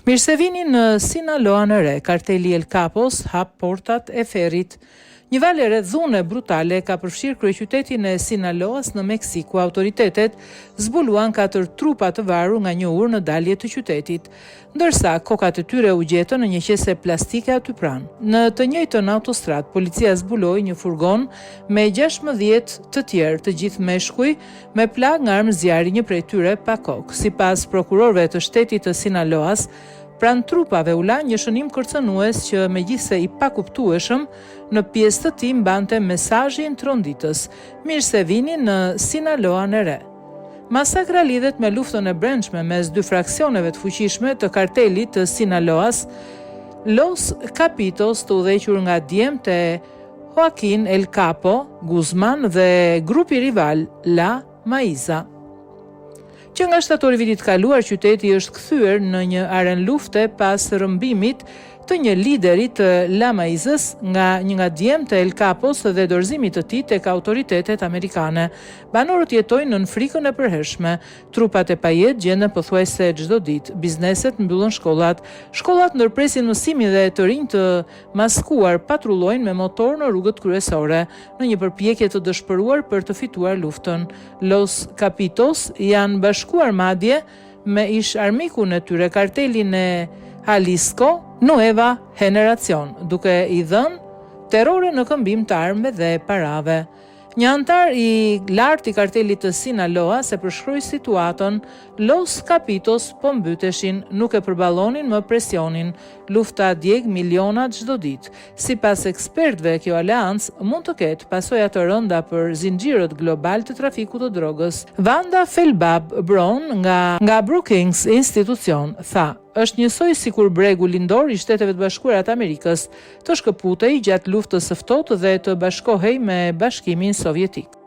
Mirë se vini në Sinaloa në re, karteli El Capos hap portat e ferrit. Një valë e dhune brutale ka përfshirë kryeqytetin e Sinaloas në Meksik, ku autoritetet zbuluan 4 trupa të varur nga një urë në dalje të qytetit, ndërsa kokat e tyre u gjetën në një qese plastike aty pranë. Në të njëjtën autostradë, policia zbuloi një furgon me 16 të tjerë, të gjithë meshkuj, me plag nga armë zjarri, një prej tyre pa kokë. Sipas prokurorëve të shtetit të Sinaloas, pranë trupave u la një shënim kërcënues që megjithse i pakuptueshëm, në pjesë të tij mbante mesazhin tronditës: mirë se vini në Sinaloa në re. Masakra lidhet me luftën e brendshme mes dy fraksioneve të fuqishme të kartelit të Sinaloas, Los Capitos, të udhëhequr nga djemtë e Joaquin El Capo Guzman dhe grupi rival La Maiza. Që nga shtatori vitit kaluar, qyteti është kthyer në një arenë lufte pas rrëmbimit të një lideri të La Maizës nga një nga djemtë të El Capos dhe dorëzimit të tij tek autoritetet amerikane. Banorët jetojnë në frikën e përhershme. Trupat e pajet gjenden pothuajse çdo ditë. Bizneset mbyllën shkollat. Shkollat ndërpresin mësimin dhe të rinj të maskuar patrullojnë me motor në rrugët kryesore, në një përpjekje të dëshpëruar për të fituar luftën. Los Capitos janë bashkuar madje me ish armikun e tyre, kartelin e Jalisco Nueva Generación, duke i dhënë terrore në këmbim të armëve dhe parave. Një antar i lartë i kartelit të Sinaloa se përshkroi situatën: Los Capitos po mbyteshin, nuk e përballonin më presionin. Lufta djeg miliona çdo ditë. Sipas ekspertëve, kjo aleancë mund të ketë pasoja të rënda për zinxhirët global të trafikut të drogës. Wanda Felbab Brown nga Brookings Institution tha: është njësoj sikur bregu lindor i Shteteve të Bashkuara të Amerikës të shkëputej gjatë luftës së ftohtë dhe të bashkohej me Bashkimin Sovjetik.